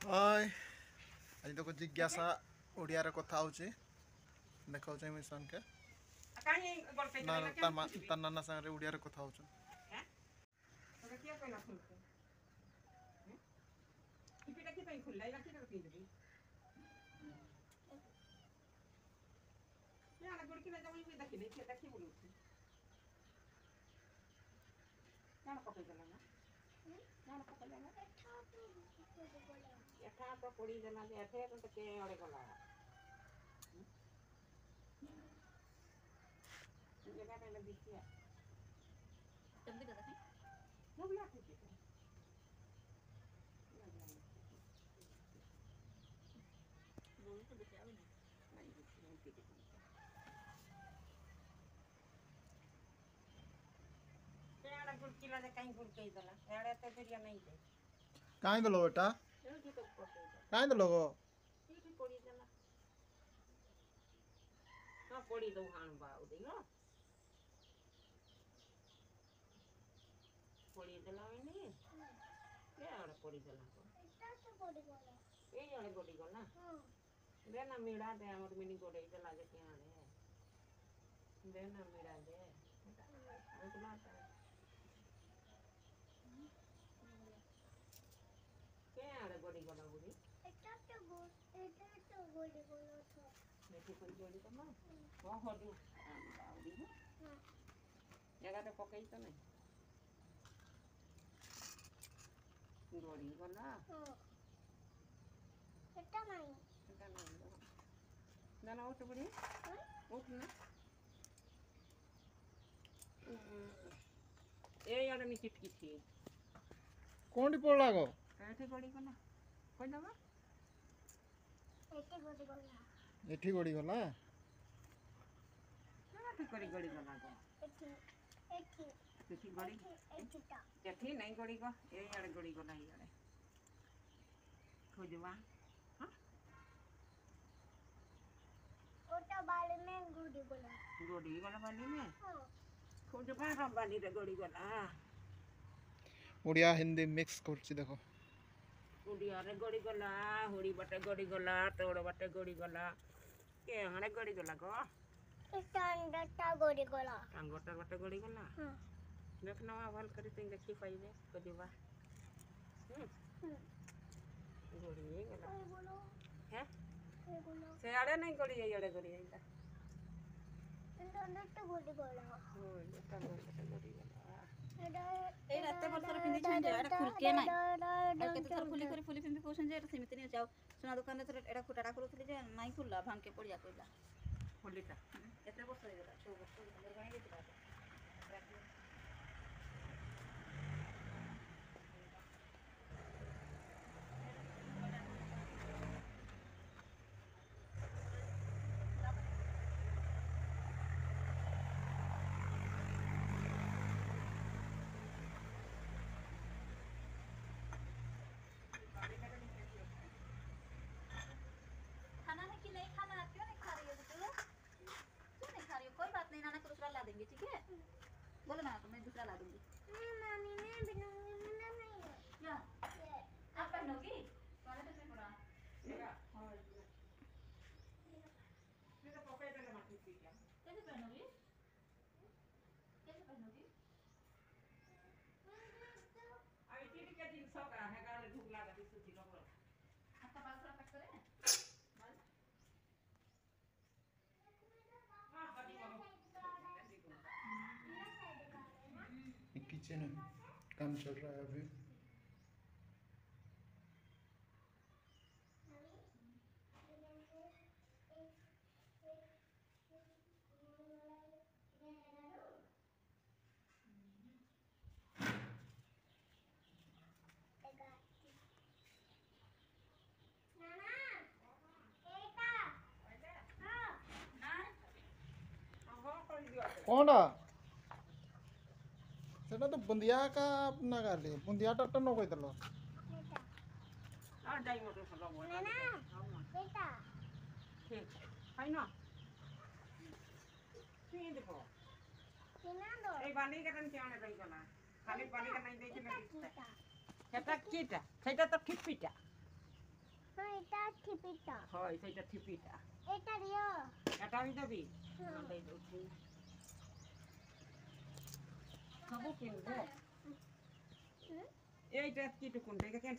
हाय आज तो जिज्ञासा ओडिया रे कथा होची देखाउ छै मिशन के काहे गोल पे ना चलेला क्या ता नाना संग रे ओडिया रे कथा होछ हैं तो क्या कोई ना खुलते हैं किपिटा की पे खुलला या की करती देबी या ना गुड़ की ना जमी में देखी बोलू ना पकड़ देला ना पकड़ देला एठा तो पड़ी देला जे एठे तो के अड़े गला जगह पे लगी थी तब भी देखा वो भी आती थी बोल तो बताओ नहीं नहीं थी एड़ा गुड़कीला जे कहीं गुड़के देला एड़ा तो दरिया नहीं दे काई दलो बेटा एड़ी तो पकड़ दे काई दलो गो एड़ी पड़ी देला ना पड़ी दो हां बाऊ दे ना पड़ी देला नहीं क्या एड़ा पड़ी देला को एटा तो पड़ी गला ए एड़ा पड़ी गला हां दे ना मिला दे हमर मिनी गोड़े देला जे के आने दे ना मिला दे उतना क्या एड़ा गोड़ी गला बुड़ी एटा तो गोड़ी गला था देखो कोई गोड़ी तो ना हां हो दू बाउडी हां जगह तो पकई तो नहीं गोड़ी गला हां एटा नहीं दाना उठ बुड़ी उठ ना ए यार मी चिटकी थी कोंडी पड़ला गो एठी गोड़ी गला कोई दवा एठी गोड़ी गला ना ठीक करी गोड़ी गला गो एठी गोड़ी एठी नहीं गोड़ी गो ए यार गोड़ी गला यार खोजवा हां ओटा बाले में गोड़ी गला बाली में हां खोजवा हम बाली रे गोड़ी गला ओडिया हिंदी मिक्स करछि देखो उड़िया रे गोड़ी गला हुड़ी बटे गोड़ी गला तोड़ बटे गोड़ी गला के हणे गोड़ी गला गो स्टैंडर्ड गोड़ी गला टांगोटर बटे गोड़ी गला हां देखना वाल करी तिन देखी पाइबे कदिबा गोड़ी गला हैं से आड़े नहीं गोड़ी आड़े गोड़ी आइला स्टैंडर्ड गोड़ी गला हो स्टैंडर्ड गोड़ी गला ए राते बरसर पिंदी छाई जे एटा खुल के नाही केते सर खुली करे फुली पिंदी कोसन जे समिति ने जाओ सुना दुकान रे एटा खुटाटा करूथली जे नाही खुलला भांग के पड़िया कइला खुलीटा एते बरस हो गेला 6 वर्ष घर गणी गेला खाना है कि नहीं खाना क्यों नहीं खा रही हो तू क्यों नहीं खा रही हो कोई बात नहीं नाना को दूसरा ला देंगे ठीक है बोलो ना तो मैं दूसरा ला दूंगी मम्मी मैं बनूंगी मुन्ना नहीं है क्या आप पहनोगी टॉयलेट में पड़ा हां ये तो पकड़ के माटी पी क्या कैसे पहनोगी आई टीटी के दिन सो का है गाले भूख लगा दी सूची का बोल आता बाल साफ करे किचन में काम चल रहा है अभी कोंडा सेटा तो बुंदिया का अपना कर लिए बुंदिया टट्टन नो कोई दलो आ जाई मोटर से लगो ना बेटा ठीक है ना पी दे पो किना दो ए बानी का तन चाने दई कना खाली बानी का नहीं देख ले सेटा कीटा सेटा तो खिपिटा হয় সেইটা ঠিপিটা এটা আমি দেবি দেই দউছি খাবো কিনবো এইটা কি টুকুন এটা কেন